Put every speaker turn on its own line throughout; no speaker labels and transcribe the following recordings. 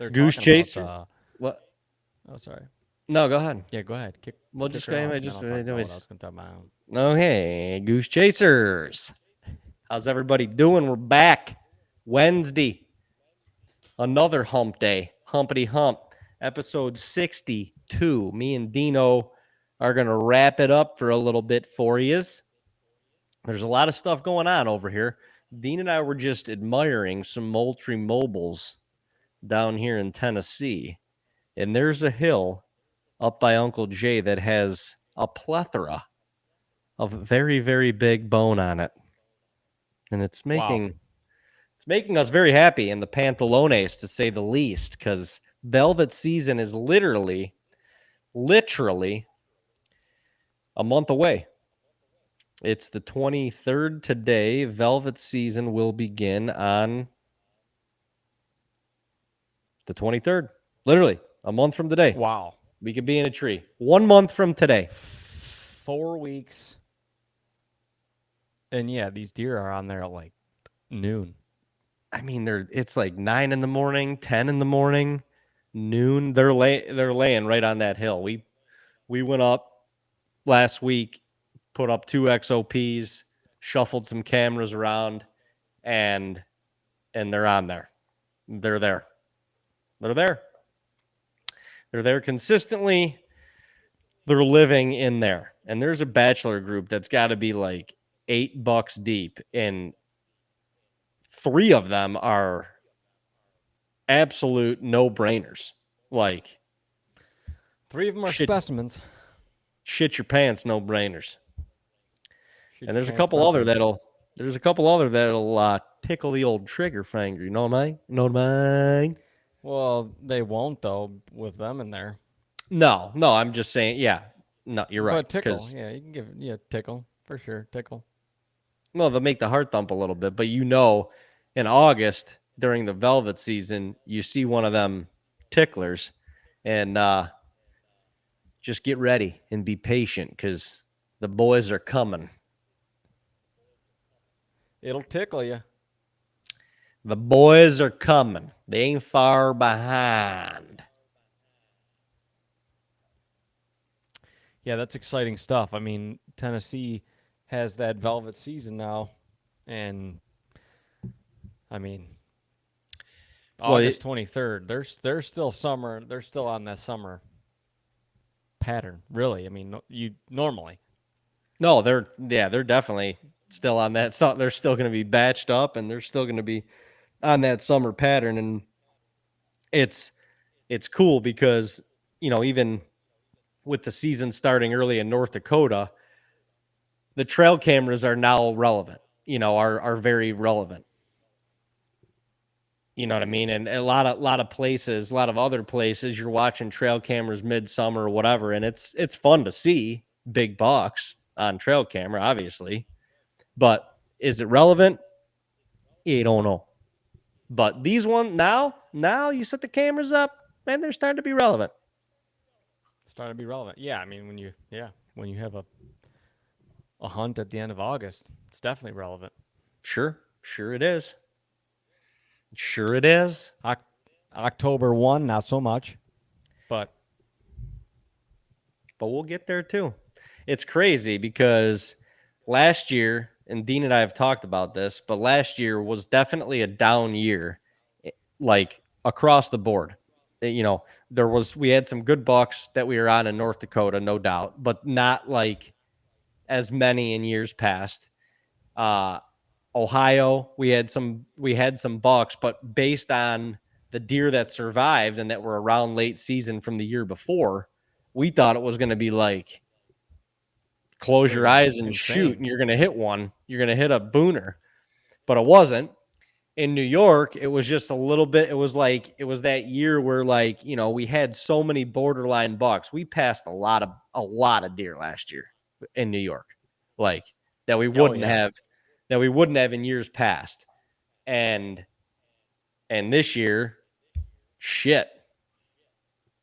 were
Goose
talking about
Chaser. What?
Oh, sorry.
No, go ahead.
Yeah, go ahead.
Well,
Kick
just
her
go
off,
ahead.
and then
Just
I'll talk about what I was going to talk about.
okay. Goose Chasers. How's everybody doing? We're back. Wednesday. Another hump day. Humpity hump. Episode 62. Me and Dino are going to wrap it up for a little bit for yous. There's a lot of stuff going on over here. Dean and I were just admiring some Moultrie Mobiles down here in Tennessee. And there's a hill up by Uncle Jay that has a plethora of very, very big bone on it. And it's
Wow.
making us very happy in the pantalones, to say the least, because velvet season is literally a month away. It's the 23rd today. Velvet season will begin on the 23rd. Literally a month from today.
Wow.
We could be in a tree. 1 month from today.
4 weeks. And yeah, these deer are on there at like noon.
I mean, it's like 9 in the morning, 10 in the morning, noon. They're laying right on that hill. We went up last week, put up 2 XOPs, shuffled some cameras around, and they're on there. They're there. They're there. They're there consistently. They're living in there. And there's a bachelor group that's got to be like $8 deep, and 3 of them are absolute no-brainers. Like
3 of them are specimens.
Shit your pants, no-brainers.
Shoot
And
your
there's a
pants
couple other
specimen.
that'll tickle the old trigger finger. You know what I mean? You know what I mean?
Well, they won't though with them in there.
No, I'm just saying. Yeah, no, you're right.
But tickle,
Because
yeah, you can give tickle for sure, tickle.
no, they'll make the heart thump a little bit. But in August during the velvet season, you see one of them ticklers, and just get ready and be patient because the boys are coming.
It'll tickle you.
The boys are coming. They ain't far behind.
Yeah, that's exciting stuff. I mean, Tennessee has that velvet season now, and I mean, August 23rd. There's still summer. They're still on that summer pattern. Really, I mean, you normally.
No, they're definitely still on that. So they're still going to be batched up, and they're still going to be on that summer pattern. And it's cool because even with the season starting early in North Dakota, the trail cameras are now relevant. Are very relevant. You know what I mean? And a lot of places, a lot of other places, you're watching trail cameras midsummer or whatever, and it's fun to see big bucks on trail camera, obviously. But is it relevant? You don't know. But these now you set the cameras up, and they're starting to be relevant.
Starting to be relevant. Yeah, I mean when you have a hunt at the end of August, it's definitely relevant.
Sure it is. Sure it is.
October 1, not so much, but
we'll get there too. It's crazy because last year, and Dean and I have talked about this, but last year was definitely a down year, like across the board. We had some good bucks that we were on in North Dakota, no doubt, but not like as many in years past. Ohio, we had some bucks, but based on the deer that survived and that were around late season from the year before, we thought it was going to be like close your eyes and shoot, and you're going to hit one. You're going to hit a booner, but it wasn't. In New York, it was just a little bit. It was that year where we had so many borderline bucks. We passed a lot of deer last year in New York, like that we wouldn't have in years past. And this year, shit,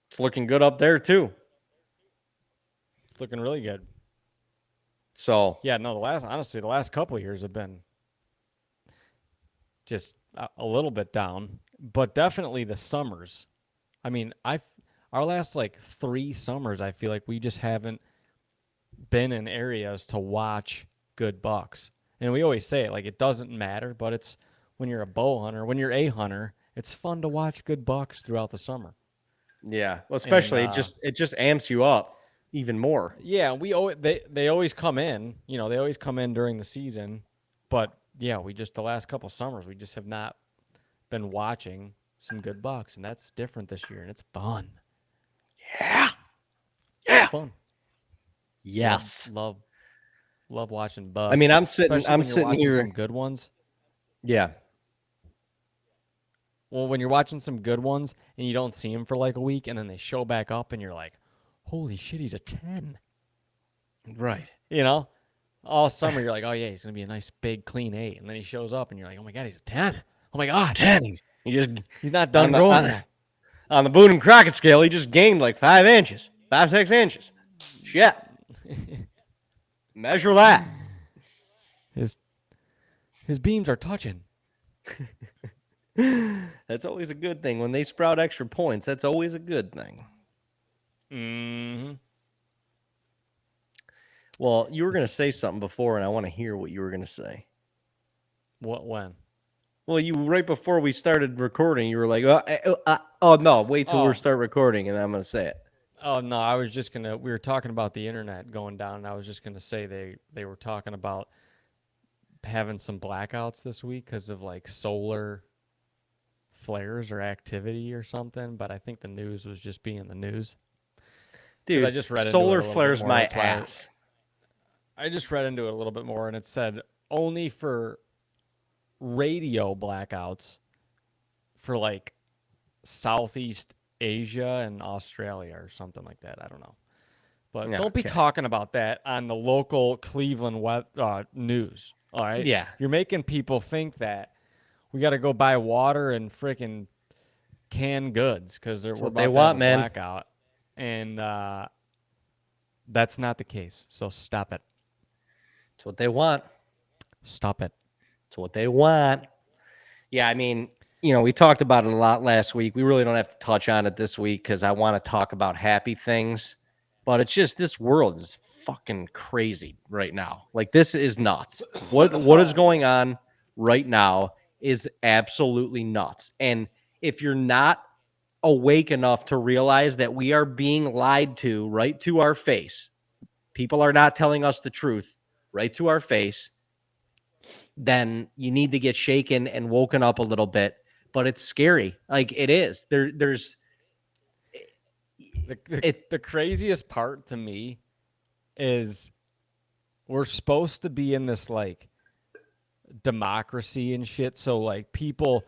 it's looking good up there too.
It's looking really good.
So
yeah, no, the last couple of years have been just a little bit down, but definitely the summers I mean, our last like 3 summers, I feel like we just haven't been in areas to watch good bucks. And we always say it like it doesn't matter, but it's when you're a bow hunter, when you're a hunter, it's fun to watch good bucks throughout the summer.
Yeah, well,
And
especially it just amps you up even more.
yeah, they always come in. They always come in during the season, but yeah, we just the last couple summers we just have not been watching some good bucks, and that's different this year, and it's fun.
Yeah.
It's fun.
Yes.
Love watching
I mean,
bucks, especially
I'm
when you're
sitting
watching
here.
some good ones.
Yeah.
Well, when you're watching some good ones and you don't see them for like a week, and then they show back up, and you're like, "Holy shit, he's a 10."
Right.
All summer you're like, "Oh yeah, he's gonna be a nice big clean 8," and then he shows up, and you're like, "Oh my god, he's a 10. Oh my god,
10. You just
he's not done growing yet."
on the Boone and Crockett scale, he just gained like 5 inches, 5, 6 inches. Shit. Measure that.
His beams are touching.
That's always a good thing. When they sprout extra points, that's always a good thing.
Mm-hmm.
Well, you were going to say something before, and I want to hear what you were going to say.
What when?
Well, you right before we started recording, you were like, "Oh no, wait till we start recording, and I'm going to say it."
Oh no, I was just gonna. We were talking about the internet going down, and I was just gonna say they were talking about having some blackouts this week because of like solar flares or activity or something. But I think the news was just being the news.
Dude,
I just read
solar
into it a little
flares
bit more.
my
That's why
ass.
I just read into it a little bit more, and it said only for radio blackouts for like Southeast Asia and Australia or something like that. I don't know. But don't be talking about that on the local Cleveland news. All right?
Yeah.
You're making people think that we got to go buy water and freaking canned goods because we're about to have a blackout. And that's not the case. So stop it.
It's what they want.
Stop it.
It's what they want. Yeah, I mean, we talked about it a lot last week. We really don't have to touch on it this week because I want to talk about happy things. But it's just this world is fucking crazy right now. Like, this is nuts. What is going on right now is absolutely nuts. And if you're not awake enough to realize that we are being lied to right to our face, people are not telling us the truth right to our face, then you need to get shaken and woken up a little bit. But it's scary. Like, it is. There's
the craziest part to me is we're supposed to be in this like democracy and shit. So like people,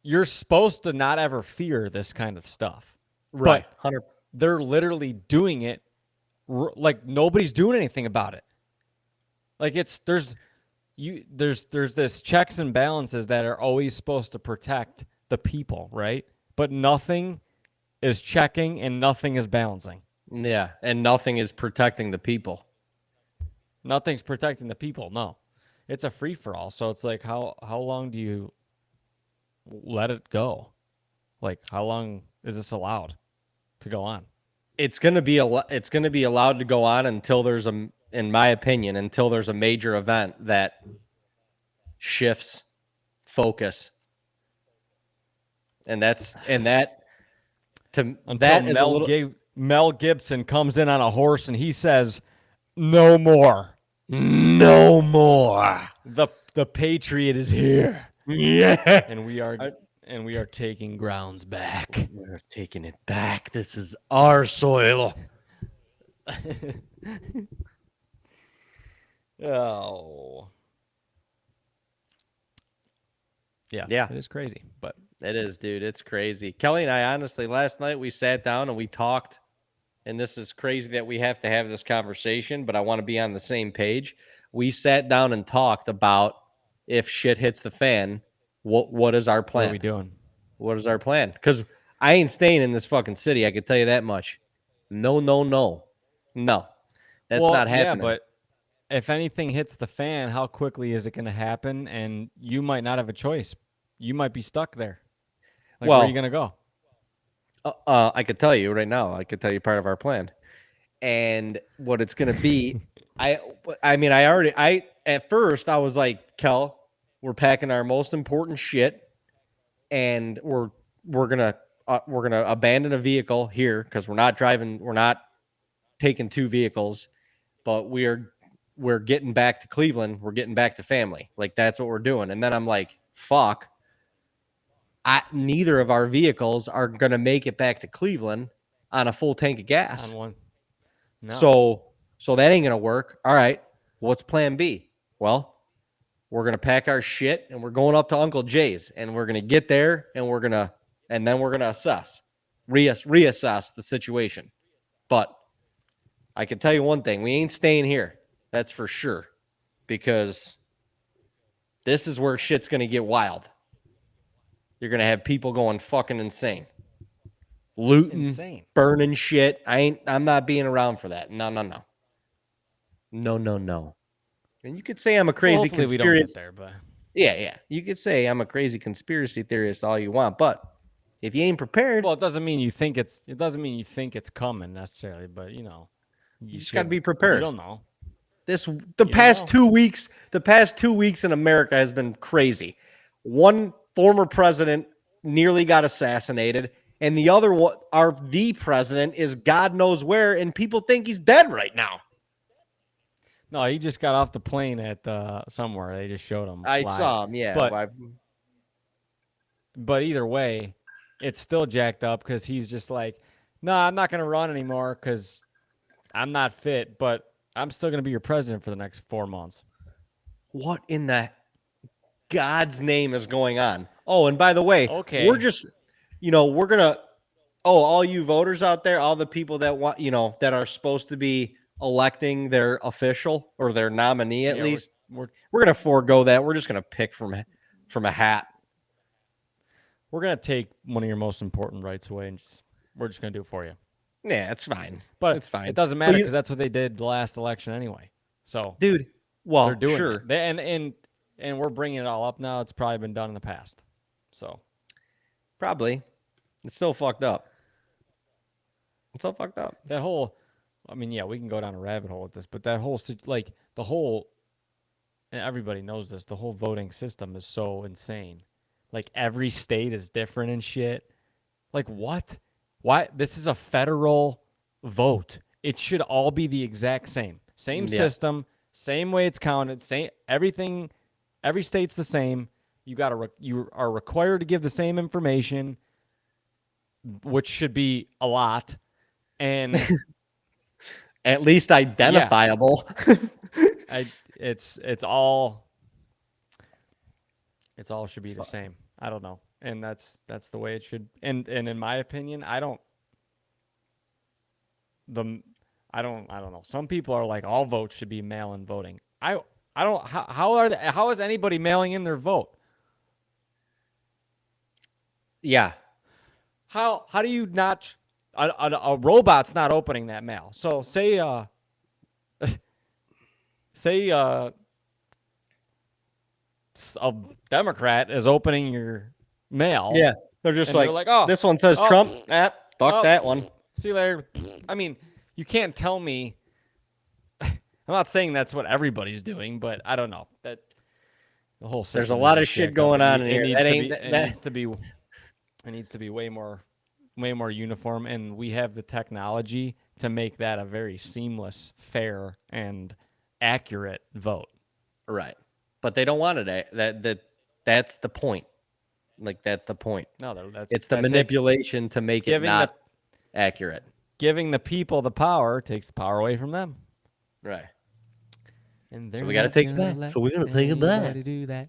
you're supposed to not ever fear this kind of stuff,
right?
But 100. They're literally doing it. Like nobody's doing anything about it. Like there's this checks and balances that are always supposed to protect the people, right? But nothing is checking and nothing is balancing.
Yeah, and nothing is protecting the people.
Nothing's protecting the people. No, it's a free for all. So it's like how long do you let it go? Like how long is this allowed to go on?
It's gonna be allowed to go on until there's in my opinion, until there's a major event that shifts focus, and that
Mel Gibson comes in on a horse and he says, "No more,
no more.
The Patriot is here."
Yeah,
and we are taking grounds back.
We're taking it back. This is our soil.
Oh. Yeah. It is crazy, but
it is, dude. It's crazy. Kelly and I, honestly, last night we sat down and we talked, and this is crazy that we have to have this conversation, but I want to be on the same page. We sat down and talked about if shit hits the fan, what is our plan?
What are we doing?
What is our plan? Because I ain't staying in this fucking city. I can tell you that much. No. That's not happening.
Yeah, but if anything hits the fan, how quickly is it going to happen? And you might not have a choice. You might be stuck there. Like, where are you going to go?
I could tell you right now. I could tell you part of our plan, and what it's going to be. I mean, at first I was like, Kel, we're packing our most important shit, and we're gonna abandon a vehicle here because we're not driving. We're not taking two vehicles, but we're getting back to Cleveland. We're getting back to family. Like that's what we're doing. And then I'm like, fuck. Neither of our vehicles are gonna make it back to Cleveland on a full tank of gas.
On one. No.
So that ain't gonna work. All right. What's plan B? Well, we're gonna pack our shit and we're going up to Uncle Jay's and we're gonna get there and then we're gonna reassess the situation. But I can tell you one thing: we ain't staying here. That's for sure, because this is where shit's gonna get wild. You're gonna have people going fucking insane, looting, burning shit. I'm not being around for that. No. And you could say I'm a crazy
hopefully
conspiracy.
we don't get there, but
yeah. You could say I'm a crazy conspiracy theorist all you want, but if you ain't prepared,
well, it doesn't mean you think it's coming necessarily, but you
just got to be prepared.
You don't know.
The past 2 weeks in America has been crazy. One former president nearly got assassinated, and the other one, the president, is God knows where, and people think he's dead right now.
No, he just got off the plane at somewhere. They just showed him.
I
live.
saw him, yeah.
But either way, it's still jacked up because he's just like, no, I'm not going to run anymore because I'm not fit, but I'm still going to be your president for the next 4 months.
What in the God's name is going on? Oh, and by the way, we're just, we're going to, all you voters out there, all the people that want, that are supposed to be electing their official or their nominee at least, we're going to forego that. We're just going to pick from a hat.
We're going to take one of your most important rights away, and we're just going to do it for you.
Yeah, it's fine.
But
it's fine.
It doesn't matter because that's what they did the last election anyway. So,
dude, well,
they're doing
sure.
it. And we're bringing it all up now. It's probably been done in the past. So,
probably. It's still fucked up.
That whole, I mean, yeah, we can go down a rabbit hole with this, but that whole, and everybody knows this, the whole voting system is so insane. Like, every state is different and shit. Like, what? Why? This is a federal vote. It should all be the exact same. Same system, same way it's counted, same everything. Every state's the same. You are required to give the same information, which should be a lot, and
at least identifiable.
Yeah. It's all should be the same. I don't know, and that's the way it should. And in my opinion, I don't know. Some people are like all votes should be mail-in voting. I don't. How is anybody mailing in their vote?
Yeah.
How do you not? A robot's not opening that mail. So say a Democrat is opening your mail.
Yeah, they're just like, oh, this one says Trump. Fuck that one.
See you later. I mean, you can't tell me. I'm not saying that's what everybody's doing, but I don't know that the whole system.
There's a lot of shit going on in here.
It needs to be way more uniform, and we have the technology to make that a very seamless, fair, and accurate vote.
Right, but they don't want it. That's the point. Like that's the point.
No,
it's the manipulation to make it not accurate.
Giving the people the power takes the power away from them.
Right.
And
so we got to take it back. So we're going to take it back.
Do that.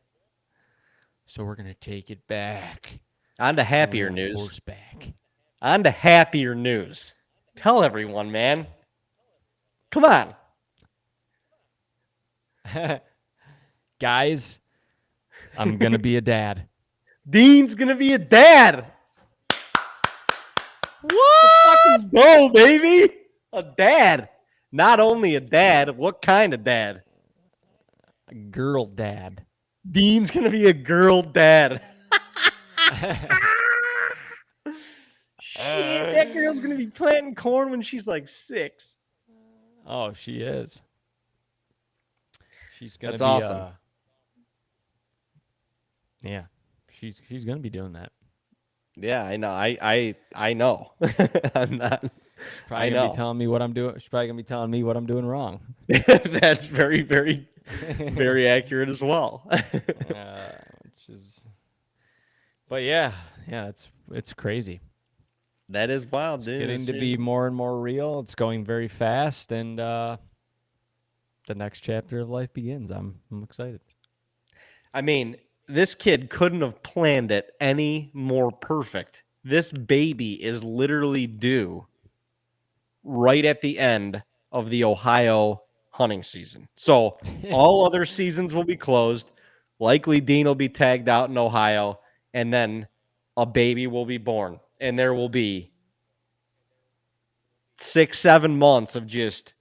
So we're going to take it back.
On to happier news.
Horseback.
On to happier news. Tell everyone, man. Come on.
Guys, I'm going to be a dad.
Dean's going to be a dad.
What?
Fucking go, baby. A dad. Not only a dad, what kind of dad?
A girl dad.
Dean's going to be a girl dad. shit, that girl's gonna be planting corn when she's like 6.
Oh, she is. She's gonna
That's
be
awesome.
yeah. She's gonna be doing that.
Yeah, I know. I know. I'm not.
She's probably
I
gonna be
know.
telling me what I'm doing. She's probably gonna be telling me what I'm doing wrong.
That's very, very, very accurate as well.
Which is, but yeah, it's crazy.
That is wild,
It's
dude.
getting to be more and more real. It's going very fast, and the next chapter of life begins. I'm excited.
I mean, this kid couldn't have planned it any more perfect. This baby is literally due right at the end of the Ohio hunting season. So all other seasons will be closed. Likely Dean will be tagged out in Ohio, and then a baby will be born. And there will be 6-7 months of just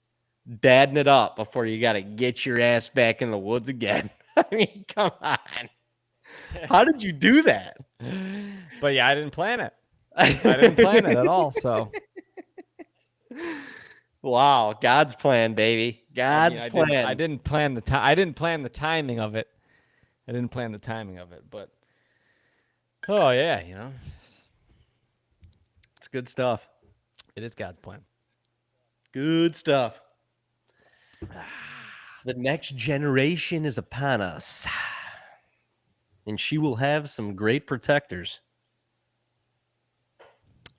dadding it up before you got to get your ass back in the woods again. I mean, come on. How did you do that?
But yeah, I didn't plan it. I didn't plan it at all. So
Wow, God's plan, baby. God's plan.
I didn't plan the time. I didn't plan the timing of it. I didn't plan the timing of it, but oh yeah,
It's good stuff.
it is God's plan.
Good stuff. The next generation is upon us, and she will have some great protectors.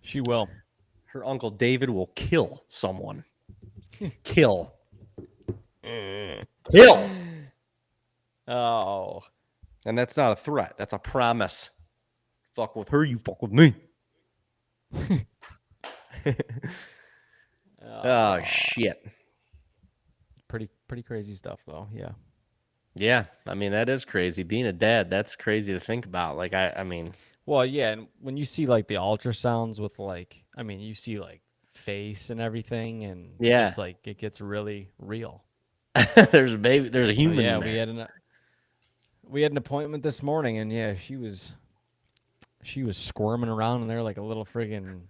She will.
Her Uncle David will kill someone. Kill. Kill.
Oh,
And that's not a threat. That's a promise. Fuck with her, you fuck with me. Oh, shit.
pretty crazy stuff though. Yeah.
Yeah, I mean, that is crazy. Being a dad, that's crazy to think about. Like, I mean...
Well, yeah, and when you see like the ultrasounds with like, I mean, you see like face and everything, and
Yeah.
it's like it gets really real.
There's a baby, there's a human
Yeah,
in there.
we had an appointment this morning, and yeah, she was squirming around in there like a little friggin'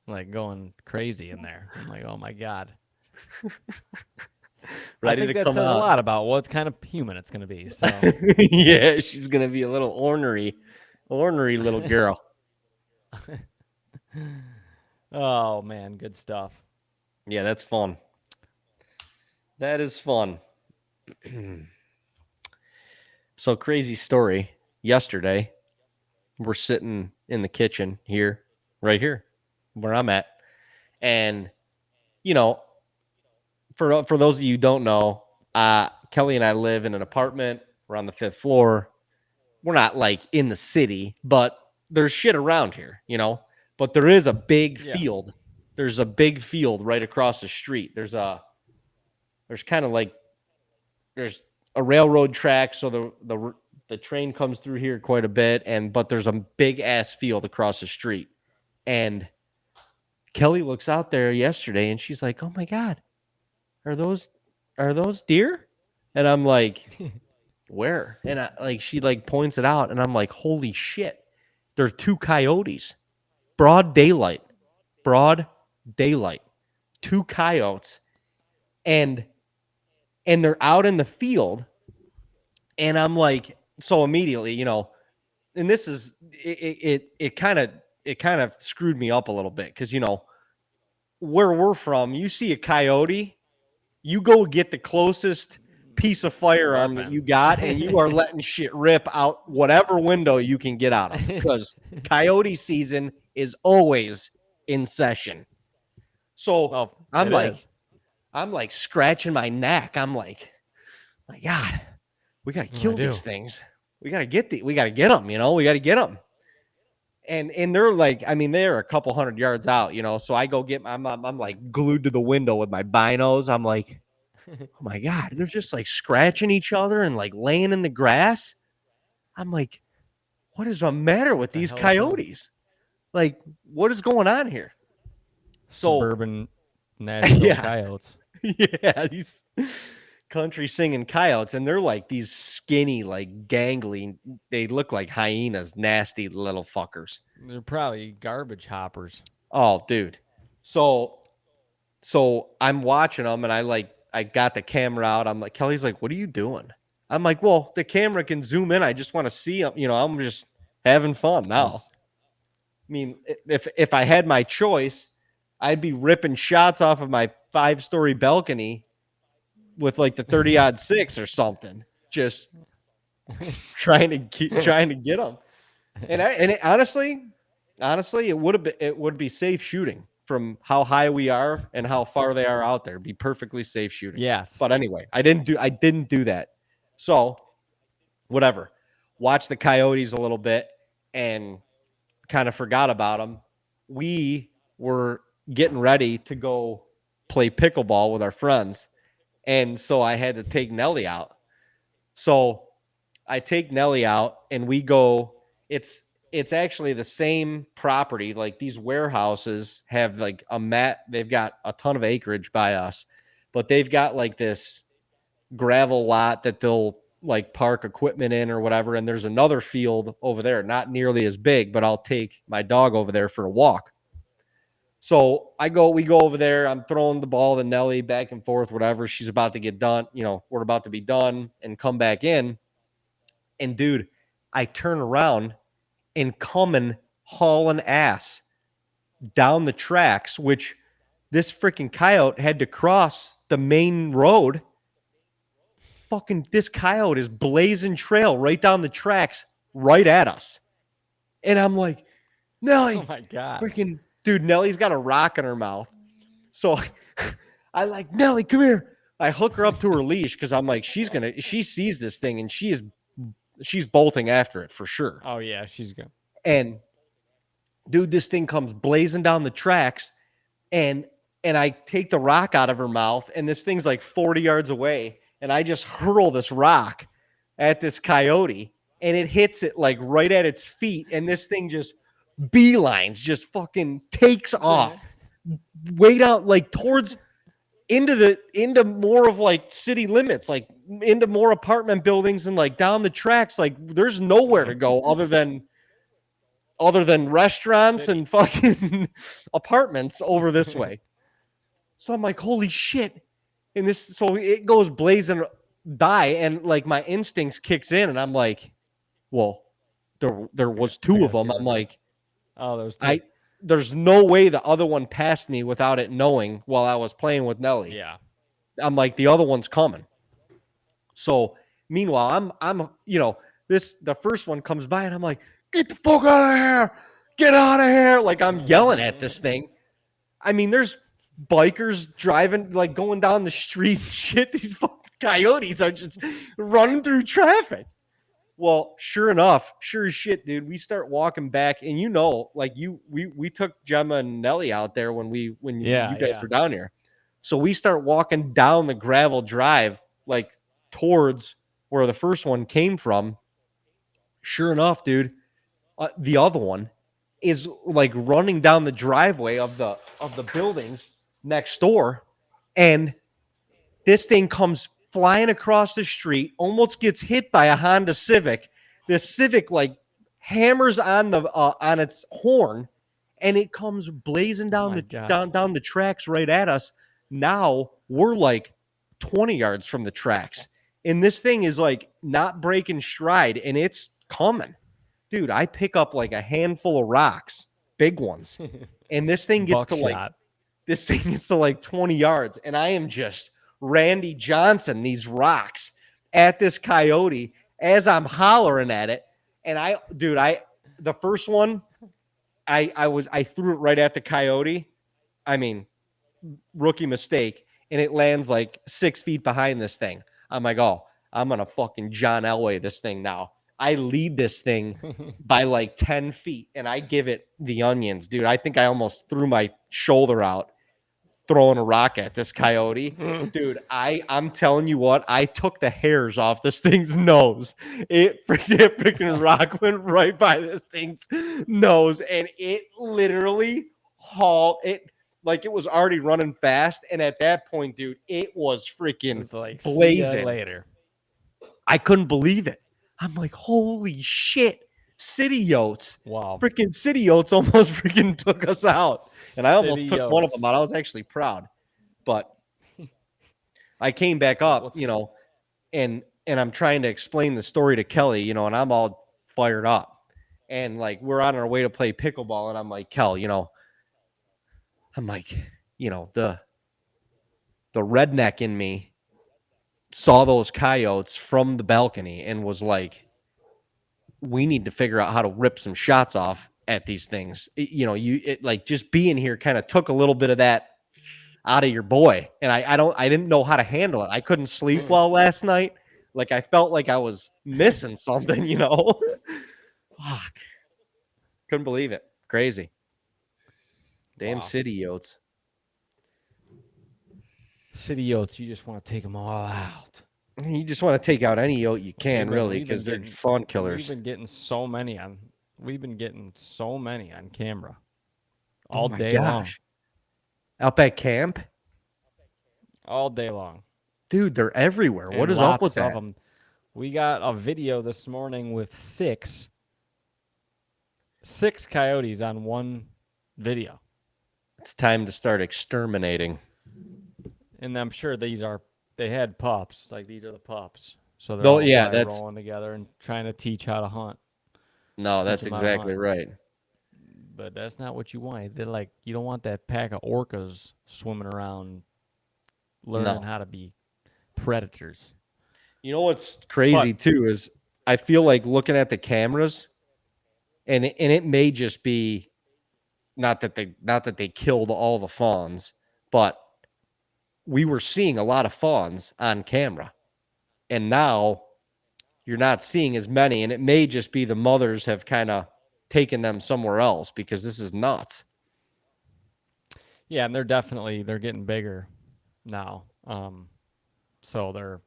like going crazy in there. I'm like, oh my god. I think that says a lot about what kind of human it's going to be. So
Yeah, she's gonna be a little ornery little girl.
oh man, good stuff.
Yeah, that's fun. That is fun. So crazy story. Yesterday, we're sitting in the kitchen here, right here, where I'm at, and for those of you who don't know, Kelly and I live in an apartment. We're on the 5th floor. We're not like in the city, but there's shit around here, But there is a big field. There's a big field right across the street. There's kind of like there's a railroad track, so the train comes through here quite a bit, but there's a big ass field across the street. And Kelly looks out there yesterday and she's like, "Oh my god, are those deer?" And I'm like, "Where?" And she points it out, and I'm like, "Holy shit. There are 2 coyotes. Broad daylight. 2 coyotes. And they're out in the field." And I'm like, so immediately, and this is it kind of screwed me up a little bit, because where we're from, you see a coyote, you go get the closest piece of firearm that you got, and you are letting shit rip out whatever window you can get out of, because coyote season is always in session. So I'm like scratching my neck. I'm like, my God, we gotta kill these things. We gotta get them. We gotta get them. And they're like, I mean, they're a couple hundred yards out, So I go get I'm like glued to the window with my binos. I'm like, oh my God, they're just like scratching each other and like laying in the grass. I'm like, what is the matter with these coyotes? Like, what is going on here?
Suburban Nashville coyotes.
Yeah, these country singing coyotes, and they're like these skinny, like gangly. They look like hyenas, nasty little fuckers.
They're probably garbage hoppers.
Oh, dude. So I'm watching them, and I got the camera out. I'm like, Kelly's like, what are you doing? I'm like, well, the camera can zoom in. I just want to see them. I'm just having fun now. I mean, if I had my choice, I'd be ripping shots off of my 5-story balcony with like the 30-06 or something, just trying to get them. And honestly, it would be safe shooting from how high we are and how far they are out there. It'd be perfectly safe shooting.
Yes.
But anyway, I didn't do that. So whatever. Watch the Coyotes a little bit and kind of forgot about them. We were getting ready to go play pickleball with our friends. And so I had to take Nelly out. So I take Nelly out and we go. It's actually the same property. Like these warehouses have like a mat. They've got a ton of acreage by us, but they've got like this gravel lot that they'll like park equipment in or whatever. And there's another field over there, not nearly as big, but I'll take my dog over there for a walk. So we go over there. I'm throwing the ball to Nelly back and forth, whatever. She's about to get done. We're about to be done and come back in. And dude, I turn around and coming hauling ass down the tracks, which this freaking coyote had to cross the main road. Fucking this coyote is blazing trail right down the tracks right at us. And I'm like, Nelly,
Oh my God.
freaking dude, Nellie's got a rock in her mouth. So I like, Nelly, come here. I hook her up to her leash because I'm like, she sees this thing and she's bolting after it for sure.
Oh yeah, she's good.
And dude, this thing comes blazing down the tracks and I take the rock out of her mouth and this thing's like 40 yards away. And I just hurl this rock at this coyote and it hits it like right at its feet. And this thing just beelines, just fucking takes off way down, like towards into more of like city limits, like into more apartment buildings and like down the tracks. Like there's nowhere to go other than restaurants and fucking apartments over this way. So I'm like, holy shit. And so it goes blazing by and like my instincts kicks in and I'm like, well, there was two of them. I'm like,
oh,
there's no way the other one passed me without it knowing while I was playing with Nelly.
Yeah.
I'm like, the other one's coming. So meanwhile, I'm the first one comes by and I'm like, get the fuck out of here. Get out of here. Like I'm yelling at this thing. I mean, there's bikers driving, like going down the street. Shit, these fucking coyotes are just running through traffic. Well, sure as shit, dude, we start walking back and like we took Gemma and Nelly out there when you guys were down here. So we start walking down the gravel drive, like towards where the first one came from. Sure enough, dude, the other one is like running down the driveway of the buildings next door. And this thing comes flying across the street, almost gets hit by a Honda Civic. The Civic like hammers on its horn, and it comes blazing down down the tracks right at us. Now we're like 20 yards from the tracks, and this thing is like not breaking stride, and it's coming, dude. I pick up like a handful of rocks, big ones, and this thing gets to like 20 yards, and I am just Randy Johnson these rocks at this coyote as I'm hollering at it. And the first one, I threw it right at the coyote. I mean, rookie mistake. And it lands like 6 feet behind this thing. I'm like, oh, I'm going to fucking John Elway this thing now. I lead this thing by like 10 feet and I give it the onions, dude. I think I almost threw my shoulder out throwing a rock at this coyote. Dude, I'm telling you what, I took the hairs off this thing's nose. It freaking rock went right by this thing's nose and it literally hauled it. like it was already running fast. And at that point, dude, it was
It
freaking
was like, see ya
blazing.
later.
I couldn't believe it. I'm like, holy shit. City Yotes.
Wow.
Freaking City Yotes almost freaking took us out. And I almost
City
took one of
Yotes.
them out. I was actually proud. But I came back up,
What's
you know, and I'm trying to explain the story to Kelly, you know, and I'm all fired up. And like we're on our way to play pickleball, and I'm like, Kel, you know, I'm like, you know, the redneck in me saw those coyotes from the balcony and was like, we need to figure out how to rip some shots off at these things. You know, like just being here kind of took a little bit of that out of your boy. And I didn't know how to handle it. I couldn't sleep well last night. Like I felt like I was missing something, you know. Fuck. Couldn't believe it. Crazy. Damn
wow.
City Yotes.
City Yotes, you just want to take them all out.
You just want to take out any yote you can, really, because they're fun
We've
killers.
been getting so many on. We've been getting so many on camera
Oh
all
my
day long.
gosh. Out at camp?
All day long.
Dude, they're everywhere. What
And
is up
lots
with
of
that?
them. We got a video this morning with six coyotes on one video.
It's time to start exterminating.
And I'm sure they had pups. Like these are the pups. So they're
Though,
all
yeah,
probably rolling together and trying to teach how to hunt.
no,
Teach
that's
them how to
exactly
hunt.
right.
But that's not what you want. They're like, you don't want that pack of orcas swimming around learning
No.
how to be predators.
You know what's crazy
But
too is I feel like looking at the cameras, and it may just be not that they killed all the fawns, but we were seeing a lot of fawns on camera, and now you're not seeing as many, and it may just be the mothers have kind of taken them somewhere else because this is nuts.
yeah, and they're getting bigger now. So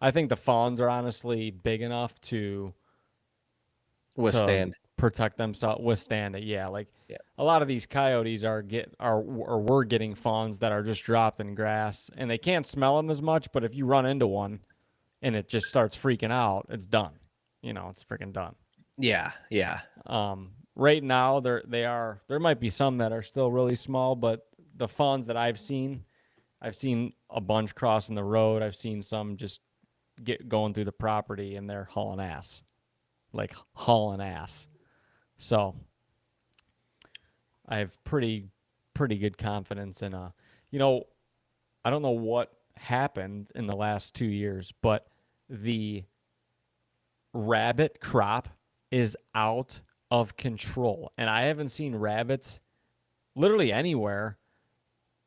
I think the fawns are honestly big enough to
Withstand.
protect themselves, withstand it. Yeah, like
Yeah.
a lot of these coyotes we're getting fawns that are just dropped in grass, and they can't smell them as much. But if you run into one and it just starts freaking out, it's done. You know, it's freaking done.
Yeah. Yeah.
Right now, there might be some that are still really small, but the fawns that I've seen a bunch crossing the road. I've seen some just going through the property, and they're hauling ass, like hauling ass. So I have pretty good confidence in you know, I don't know what happened in the last 2 years, but the rabbit crop is out of control. And I haven't seen rabbits literally anywhere,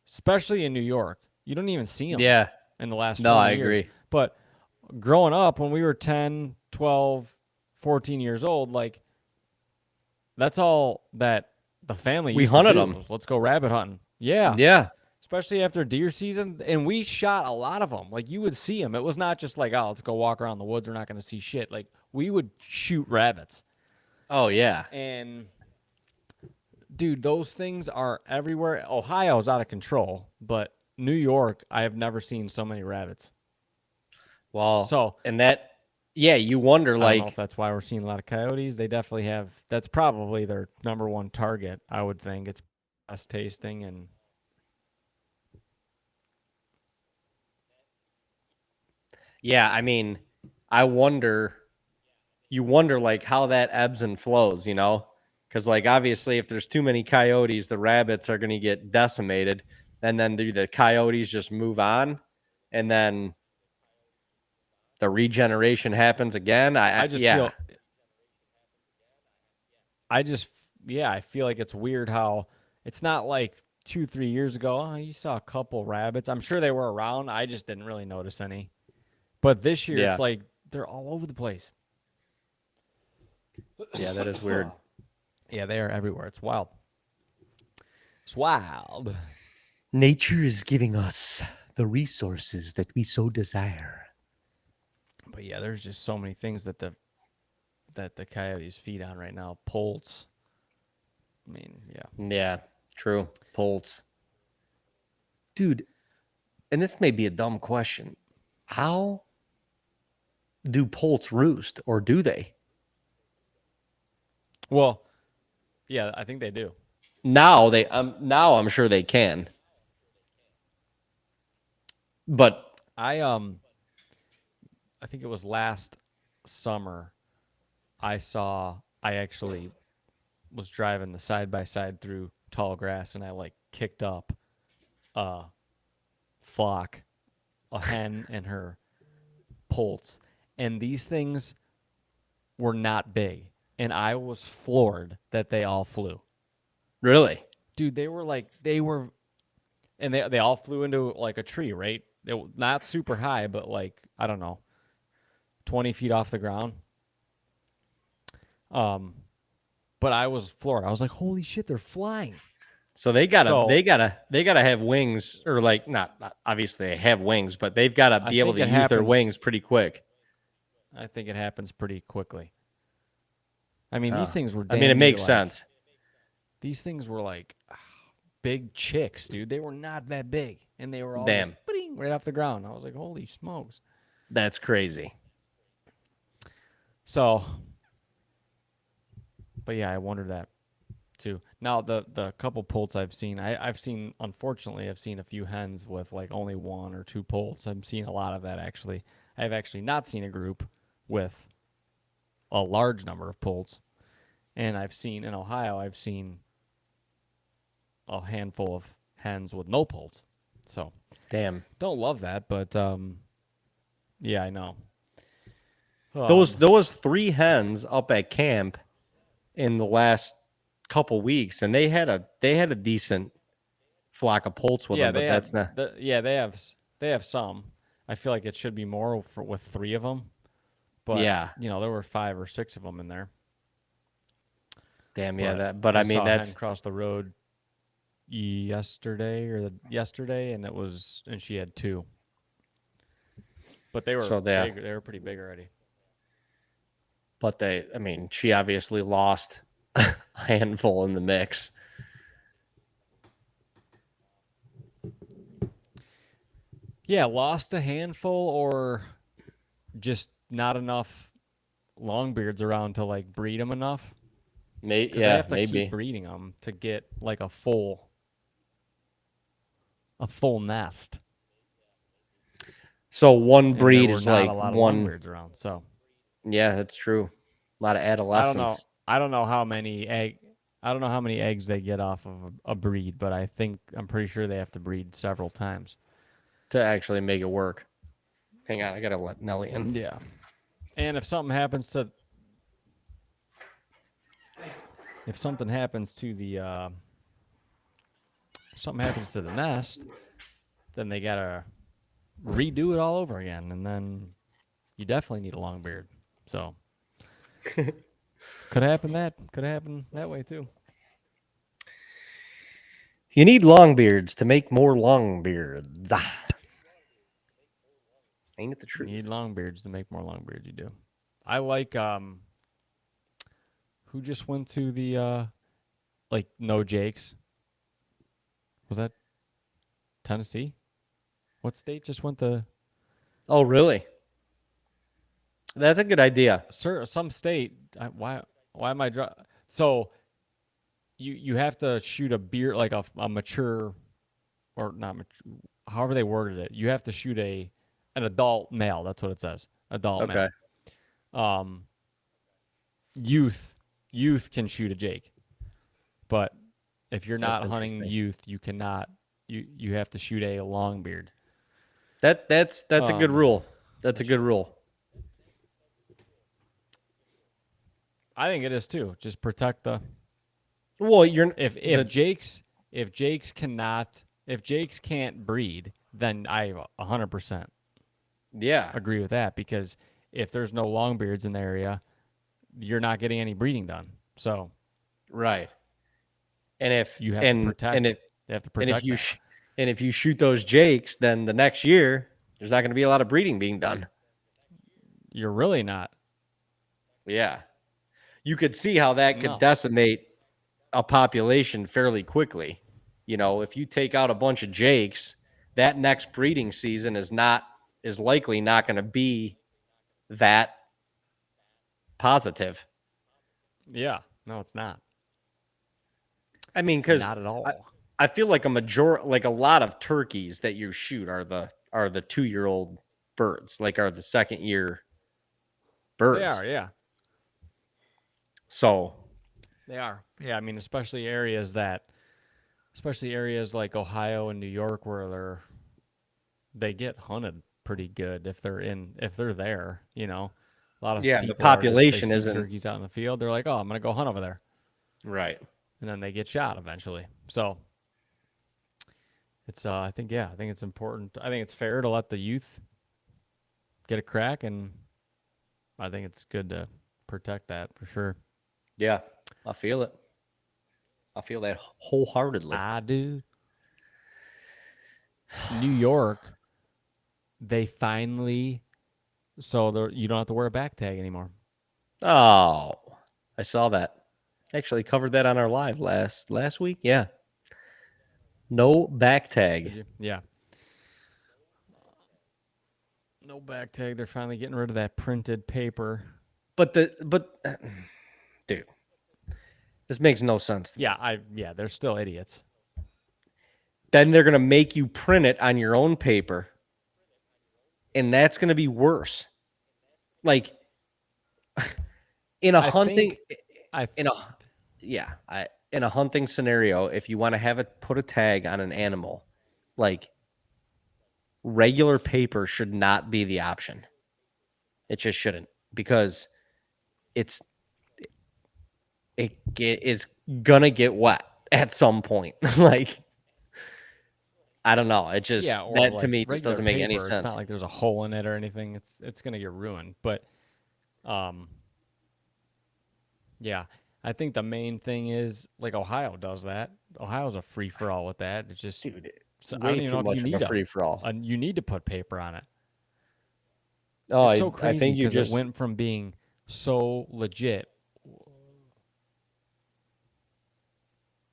especially in New York. You don't even see them
Yeah.
in the last
No,
20
I
years.
agree.
But growing up, when we were 10, 12, 14 years old, like that's all that the family
We
used to
hunted
do
them.
was let's go rabbit hunting. Yeah.
Yeah.
Especially after deer season. And we shot a lot of them. Like you would see them. It was not just like, oh, let's go walk around the woods. We're not going to see shit. Like we would shoot rabbits.
Oh, yeah.
And dude, those things are everywhere. Ohio's out of control, but New York, I have never seen so many rabbits.
Well,
So
and that, yeah, you wonder,
I don't know if
like,
that's why we're seeing a lot of coyotes. They definitely have. That's probably their number one target. I would think it's best tasting and
yeah, I mean, you wonder, like, how that ebbs and flows, you know? Because, like, obviously, if there's too many coyotes, the rabbits are going to get decimated. And then the coyotes just move on. And then the regeneration happens again.
I just
Yeah.
feel I just yeah, I feel like it's weird how it's not like 2-3 years ago. Oh, you saw a couple rabbits. I'm sure they were around. I just didn't really notice any. But this year,
Yeah.
it's like they're all over the place.
Yeah, that is weird.
Yeah, they are everywhere. It's wild. It's wild.
Nature is giving us the resources that we so desire.
But yeah, there's just so many things that the coyotes feed on right now. Poults. I mean, yeah.
Yeah, true. Poults. Dude, and this may be a dumb question. How do poults roost, or do they?
Well, yeah, I think they do.
Now I'm sure they can. But
I I think it was last summer. I actually was driving the side by side through tall grass, and I like kicked up a flock, a hen and her poults, and these things were not big, and I was floored that they all flew.
really,
Dude, they were, and they all flew into like a tree, right? They were not super high, but like I don't know, 20 feet off the ground. Um, but I was floored. I was like, holy shit, they're flying.
so they
So
gotta have wings, or like not obviously they have wings, but they've got to
I
be able
think
to
it
use their
happens.
wings pretty quick.
I think it happens pretty quickly. I mean, these things were
I mean, it
damn near
makes
like
sense.
these things were like big chicks, dude. They were not that big, and they were all just
Damn,
right off the ground. I was like, holy smokes.
that's crazy.
So, but yeah, I wondered that too. Now the couple poults I've seen, I've seen, unfortunately I've seen a few hens with like only one or two poults. I'm seeing a lot of that actually. I've actually not seen a group with a large number of poults, and I've seen in Ohio I've seen a handful of hens with no poults. So
Damn.
don't love that, but yeah, I know.
Those three hens up at camp in the last couple weeks, and they had a decent flock of poults with
Yeah,
them,
they
but
have.
that's not.
They have some. I feel like it should be more with three of them, but
Yeah,
there were 5 or 6 of them in there.
damn, yeah,
But
that. But
I
I mean,
saw a hen
that's
cross the road yesterday, and she had two, but they were
so they.
big. They were pretty big already.
But I mean, she obviously lost a handful in the mix.
Yeah, lost a handful or just not enough longbeards around to like breed them enough because they
Yeah,
have to keep
maybe.
breeding them to get like a full nest.
So one
And there
breed
were
is
not a
like
lot of
one.
longbeards around. So
Yeah, that's true. A lot of
I don't know.
adolescents
I don't know how many egg. I don't know how many eggs they get off of a breed, but I'm pretty sure they have to breed several times.
to actually make it work. Hang on, I gotta let Nelly in.
Yeah. And if something happens to the nest, then they gotta redo it all over again, and then you definitely need a long beard. So could happen that way too.
You need long beards to make more long beards. Ain't it the
You need
truth?
long beards to make more long beards. You do. I like who just went to the like no Jakes? Was that Tennessee? What state just went to?
Oh, really? That's a good idea.
Sir, some state. Why am I so you have to shoot a beer like a mature or not mature, however they worded it. You have to shoot an adult male. That's what it says. Adult
Okay.
male. Um, youth can shoot a Jake, but if you're
That's
not hunting
interesting.
youth, you cannot. You have to shoot a long beard.
That's a good rule. That's a
Which
good rule.
I think it is too. Just protect the
Well, you're
if
the
if Jakes can't breed, then I 100%
yeah,
agree with that because if there's no longbeards in the area, you're not getting any breeding done. So
right. And if
you have to
and and if
protect. They have to
and if
protect
you
that.
and if you shoot those jakes, then the next year there's not going to be a lot of breeding being done.
You're really not.
Yeah. You could see how that could
No.
decimate a population fairly quickly. You know, if you take out a bunch of jakes that next breeding season is likely not going to be that positive.
Yeah. No, it's not.
I mean, because
Not at
I,
all.
I feel like a lot of turkeys that you shoot are the 2-year-old birds, like are the second year
They
birds.
are, yeah.
So
They are. Yeah, I mean, especially areas like Ohio and New York where they get hunted pretty good if they're there, you know. A lot of
yeah, the
people they
population
see
isn't
turkeys out in the field, they're like, "Oh, I'm going to go hunt over there."
right.
And then they get shot eventually. So, it's I think it's important. I think it's fair to let the youth get a crack, and I think it's good to protect that for sure.
Yeah, I feel it. I feel that wholeheartedly.
I do. New York, they finally you don't have to wear a back tag anymore.
Oh, I saw that. Actually covered that on our live last week. Yeah. No back
Did
tag.
you? Yeah. No back tag. They're finally getting rid of that printed paper.
But dude, this makes no sense to me.
Yeah, they're still idiots.
Then they're going to make you print it on your own paper, and that's going to be worse. Like in a
I
hunting
think I
in a yeah, in a hunting scenario, if you want to have it put a tag on an animal, like regular paper should not be the option. It just shouldn't, because it's is gonna get wet at some point. Like I don't know. It just
yeah, or
that to
like
me just
regular
doesn't make any
paper. It's not
sense.
like there's a hole in it or anything. It's gonna get ruined. But um, yeah, I think the main thing is like Ohio does that. Ohio's a free for all with that. It's just
Dude,
I don't
way
even
too
know if you
much of a
need
free for all.
you need to put paper on it.
Oh,
It's so
I
crazy
think you
because it
just
went from being so legit.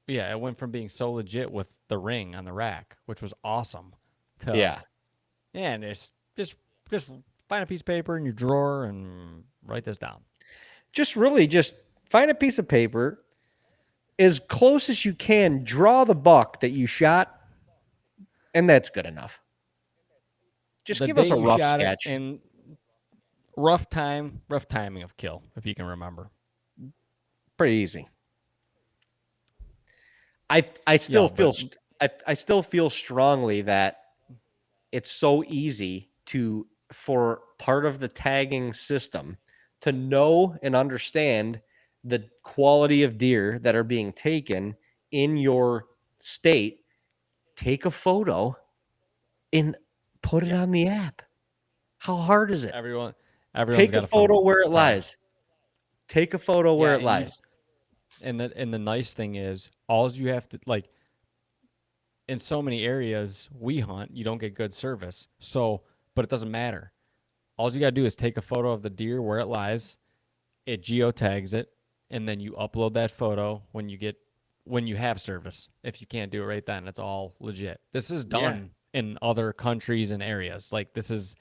Yeah, it went from being so legit with the ring on the rack, which was awesome, to
yeah.
and it's just find a piece of paper in your drawer and write this down.
Just find a piece of paper as close as you can, draw the buck that you shot, and that's good enough. Just
The
give us
day
a
you
rough
shot it
sketch.
and rough timing of kill, if you can remember.
Pretty easy. I still
Yeah,
feel
but
I still feel strongly that it's so easy for part of the tagging system to know and understand the quality of deer that are being taken in your state. Take a photo and put it
yeah,
on the app. How hard is it?
everyone's
Take a
got a phone.
photo where it
Sorry.
lies. Take a photo
Yeah,
where it
and you
lies.
and the nice thing is all you have to like in so many areas we hunt, you don't get good service. So, but it doesn't matter. All you got to do is take a photo of the deer where it lies, it geotags it, and then you upload that photo when you have service. If you can't do it right then, it's all legit. This is
Yeah.
done in other countries and areas. Like this is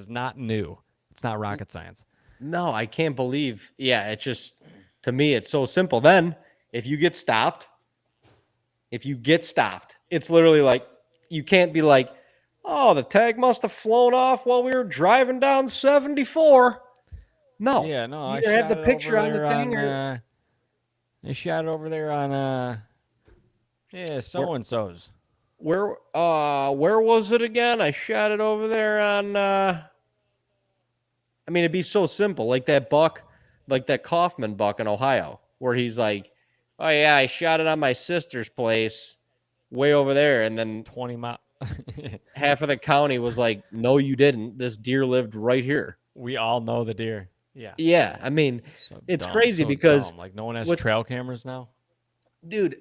not new. It's not rocket science.
No, I can't believe. Yeah, it just to me it's so simple. Then if you get stopped, it's literally like you can't be like, "Oh, the tag must have flown off while we were driving down 74." No.
Yeah, no,
You
I
either have the
shot it over
picture on the
there
thing
on
or
I shot it over there on yeah,
where
so and so's.
where was it again? I shot it over there on I mean, it'd be so simple, like that buck, like that Kaufman buck in Ohio, where he's like, "Oh yeah, I shot it on my sister's place, way over there," and then
20 mile.
half of the county was like, "No, you didn't. This deer lived right here."
We all know the deer. Yeah.
Yeah, I mean,
So
it's
dumb.
crazy
So
because
dumb. Like no one has
with
trail cameras now.
dude,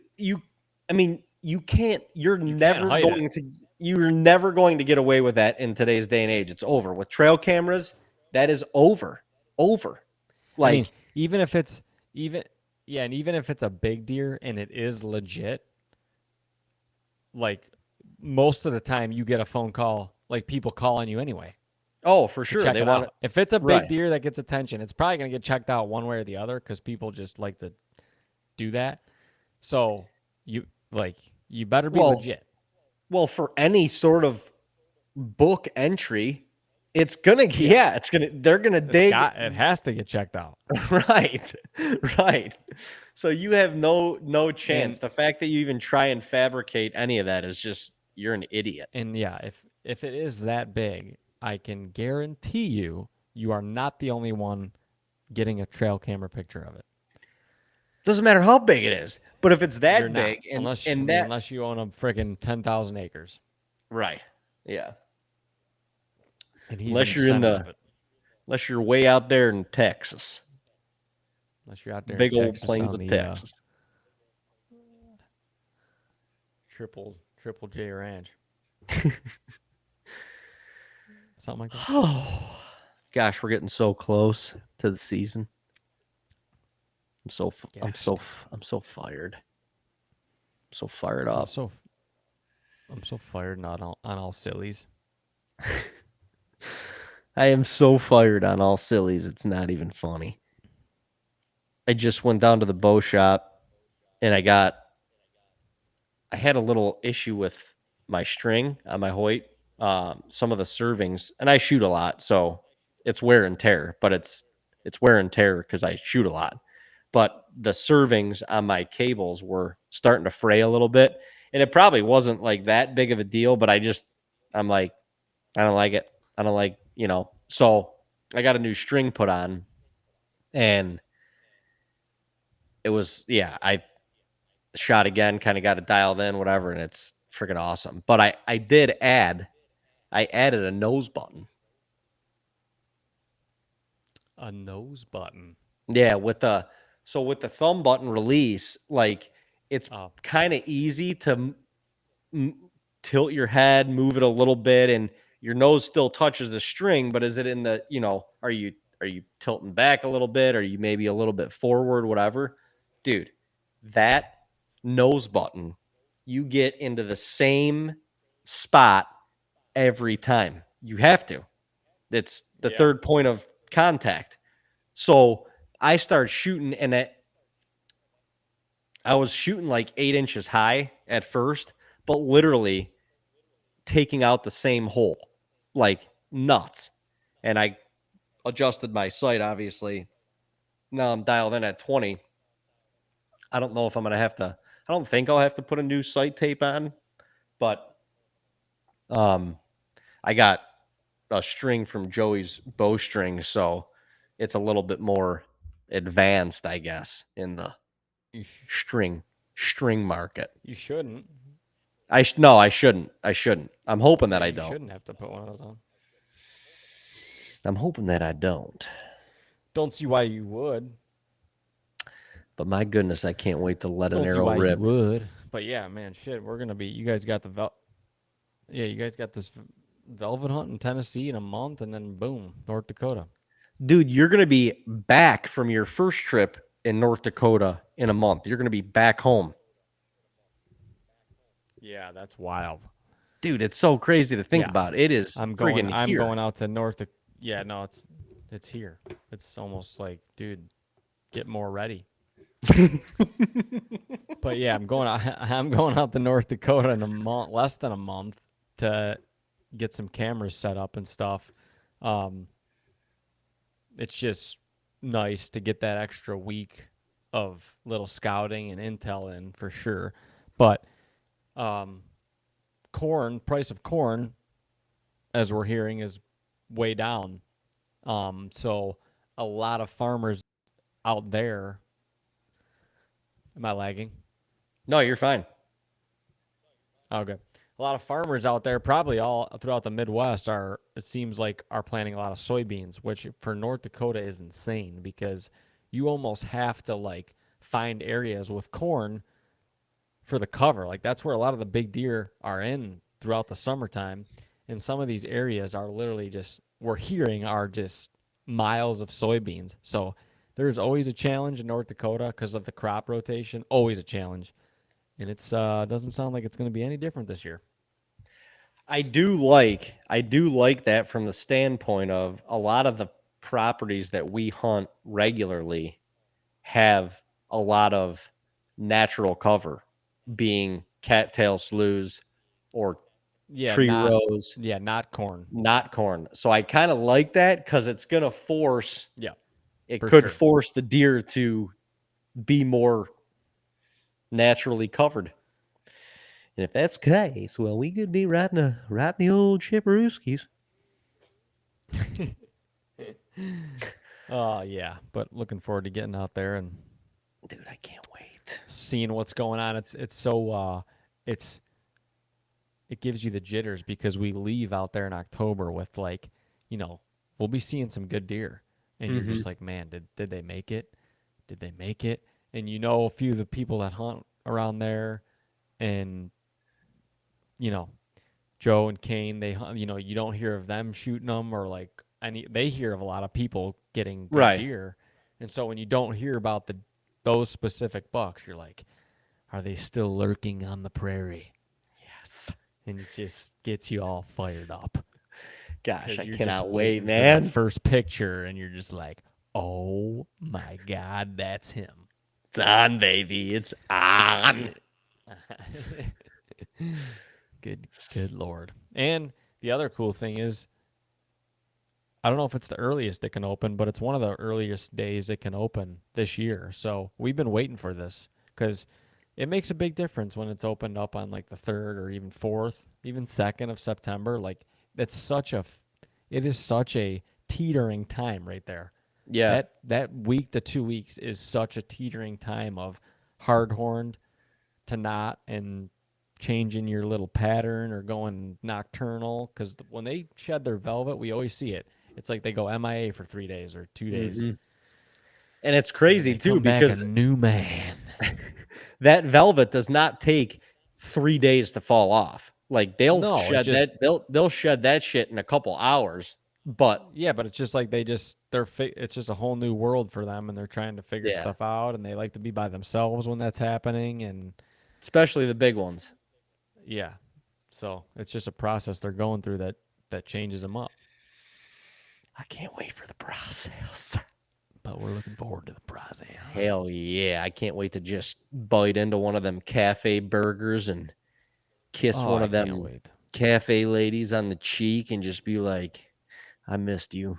I mean, you can't.
You can't hide it.
You're never going to get away with that in today's day and age. It's over with trail cameras. That is over, over.
I mean,
Like,
even if it's even and even if it's a big deer and it is legit, like most of the time you get a phone call, like people calling you anyway
Oh, for
to
sure.
check
They
it
want it.
out. If it's a big
Right.
deer that gets attention, it's probably going to get checked out one way or the other because people just like to do that. So you like you better be
Well,
legit.
well, for any sort of book entry, it's gonna,
Yeah,
yeah, they're gonna dig.
it has to get checked out.
Right. Right. So you have no chance.
And
The fact that you even try and fabricate any of that is just, you're an idiot.
yeah, if it is that big, I can guarantee you are not the only one getting a trail camera picture of it.
Doesn't matter how big it is. But if it's
You're
that
not,
big
unless
and that,
unless you own a friggin' 10,000 acres,
right. Yeah.
and he's in
Unless
the
you're in
center
the
of it.
unless you're way out there in Texas.
Unless you're out there in
Big old
Texas
plains
on
of
the
Texas.
triple J ranch, something like that.
Oh gosh, we're getting so close to the season.
Gosh,
I'm so fired. I'm so fired
I'm
up.
so I'm so fired on all sillies.
I am so fired on all sillies. It's not even funny. I just went down to the bow shop and I had a little issue with my string on my Hoyt. Some of the servings, and I shoot a lot, so it's wear and tear, but it's wear and tear because I shoot a lot. But the servings on my cables were starting to fray a little bit, and it probably wasn't like that big of a deal, but I'm like, I don't like it. I don't like, So I got a new string put on, and it was, yeah, I shot again, kind of got it dialed in, whatever, and it's freaking awesome. But I added a nose button.
A nose button.
Yeah, with the thumb button release, like it's
Oh,
kind of easy to tilt your head, move it a little bit, and your nose still touches the string. But is it in the, are you tilting back a little bit? Are you maybe a little bit forward? Whatever, dude. That nose button, you get into the same spot every time. You have to. It's the
yeah.
third point of contact. So I started shooting, and I was shooting like 8 inches high at first, but literally taking out the same hole, like nuts. And I adjusted my sight, obviously. Now I'm dialed in at 20. I don't know if I'm going to have to, I don't think I'll have to put a new sight tape on, but um, I got a string from Joey's bowstring, so it's a little bit more advanced, I guess, in the
You, sh-
string market.
you shouldn't.
No, I shouldn't. I shouldn't. I'm hoping that
Yeah,
I
you
don't.
shouldn't have to put one of those on.
I'm hoping that I don't.
Don't see why you would.
But my goodness, I can't wait to let an
Don't see
arrow
why you
rip.
would. But yeah, man, shit, we're gonna be. You guys got you guys got this velvet hunt in Tennessee in a month, and then boom, North Dakota.
Dude, you're going to be back from your first trip in North Dakota in a month. You're going to be back home.
Yeah, that's wild.
Dude, it's so crazy to think
Yeah,
about. It is friggin'
I'm
here.
going out to Yeah, no, it's here. It's almost like, dude, get more ready. But yeah, I'm going out to North Dakota in a month, less than a month, to get some cameras set up and stuff. Um, it's just nice to get that extra week of little scouting and intel in for sure. But um, price of corn, as we're hearing, is way down. So a lot of farmers out there. Am I lagging?
No, you're fine.
Okay. A lot of farmers out there, probably all throughout the Midwest, it seems like are planting a lot of soybeans, which for North Dakota is insane because you almost have to like find areas with corn for the cover. Like that's where a lot of the big deer are in throughout the summertime. And some of these areas are literally just we're hearing are just miles of soybeans. So there's always a challenge in North Dakota because of the crop rotation. Always a challenge. And it's doesn't sound like it's going to be any different this year.
I do like that from the standpoint of a lot of the properties that we hunt regularly have a lot of natural cover, being cattail sloughs or
Yeah,
tree rows,
not corn.
not corn. So I kind of like that because
Yeah,
it
for
could
sure.
force the deer to be more naturally covered. And if that's the case, well, we could be riding the old Chipperooskies.
Oh yeah, but looking forward to getting out there and
Dude, I can't wait.
seeing what's going on. It's so it's it gives you the jitters because we leave out there in October with like, you know, we'll be seeing some good deer, and you're
Mm-hmm.
just like, man, did they make it? Did they make it? And you know a few of the people that hunt around there, and you know Joe and Kane, they hunt. You know, you don't hear of them shooting them or like any. They hear of a lot of people getting good
Right.
deer, and so when you don't hear about those specific bucks, you're like, are they still lurking on the prairie?
Yes.
And it just gets you all fired up
Gosh,
because
I
you're just
cannot wait,
waiting for that
man.
first picture, and you're just like, oh my god, that's him.
It's on, baby. It's on.
Yeah. Good lord. And the other cool thing is, I don't know if it's the earliest it can open, but it's one of the earliest days it can open this year. So we've been waiting for this because it makes a big difference when it's opened up on like the 3rd or even 4th, even 2nd of September. Like that's it is such a teetering time right there.
Yeah.
That week to 2 weeks is such a teetering time of hard horned to not and changing your little pattern or going nocturnal because when they shed their velvet, we always see it. It's like they go MIA for 3 days or 2 days,
Hmm. And it's
and then
crazy
they
too
come back a
because
new man.
that velvet does not take 3 days to fall off. Like
No, it just
they'll shed that shit in a couple hours. But
yeah, but it's just like it's just a whole new world for them, and they're trying to figure
yeah,
stuff out, and they like to be by themselves when that's happening, and
especially the big ones.
yeah, so it's just a process they're going through that changes them up.
I can't wait for the process.
But we're looking forward to the process.
Hell yeah. I can't wait to just bite into one of them cafe burgers and kiss
Oh,
one
I
of
can't
them
wait.
cafe ladies on the cheek and just be like, I missed you.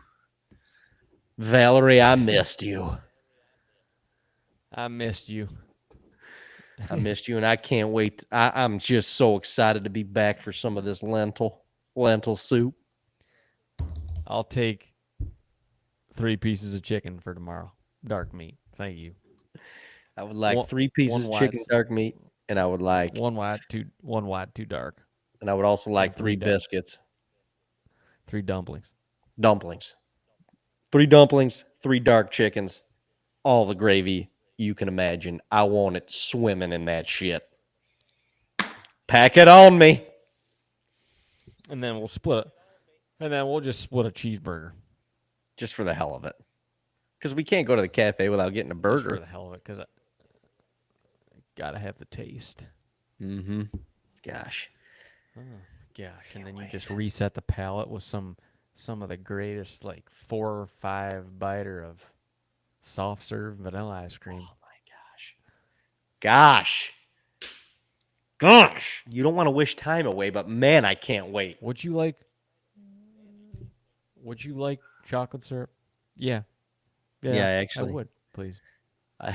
Valerie, I missed you.
I missed you.
I missed you, and I can't wait. I'm just so excited to be back for some of this lentil soup.
I'll take 3 pieces of chicken for tomorrow. Dark meat. Thank you.
I would like
One,
3 pieces
one
of
white,
chicken dark meat, and I would like,
one white, two dark,
and I would also
and
like three biscuits,
three dumplings.
dumplings, 3 dumplings, 3 dark chickens, all the gravy you can imagine. I want it swimming in that shit. Pack it on me.
And then we'll split it. And then we'll just split a cheeseburger.
Just for the hell of it. Because we can't go to the cafe without getting a
Just for
burger.
the hell of it, because I gotta have the taste.
Mm-hmm. Gosh.
Oh, gosh. And then you
Wait.
just reset the palate with some of the greatest like 4 or 5 biter of soft serve vanilla ice cream.
Oh my gosh. Gosh. You don't want to wish time away, but man, I can't wait.
Would you like would you like chocolate syrup? Yeah.
Yeah,
Yeah, I
actually.
would, please.
I,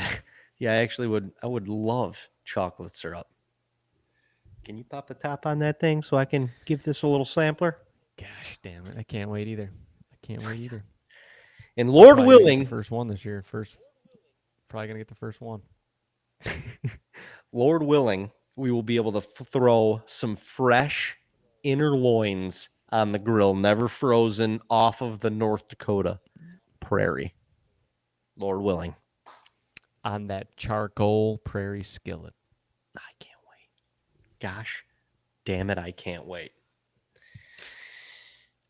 yeah, I actually would. I would love chocolate syrup. Can you pop the top on that thing so I can give this a little sampler?
Gosh damn it. I can't wait either. I can't wait either.
And
I'm
Lord
probably gonna get the
willing,
first one this year. Probably gonna get the first one.
Lord willing, we will be able to throw some fresh inner loins on the grill, never frozen, off of the North Dakota prairie. Lord willing.
On that charcoal prairie skillet.
I can't wait. Gosh damn it, I can't wait.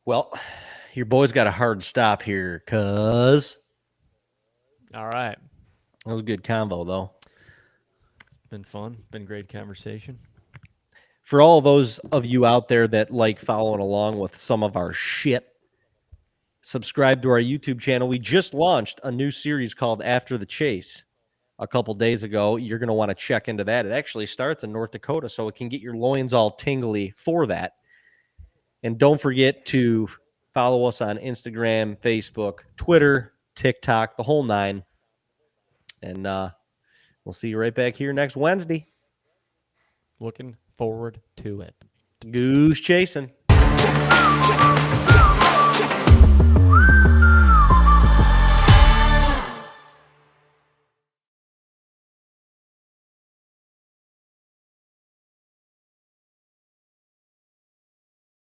Well, your boy's got a hard stop here, cuz
All right.
that was a good combo, though.
It's been fun. Been great conversation.
For all those of you out there that like following along with some of our shit, subscribe to our YouTube channel. We just launched a new series called After the Chase a couple days ago. You're going to want to check into that. It actually starts in North Dakota, so it can get your loins all tingly for that. And don't forget to follow us on Instagram, Facebook, Twitter, TikTok, the whole nine. And we'll see you right back here next Wednesday.
Looking forward to it.
Goose chasing.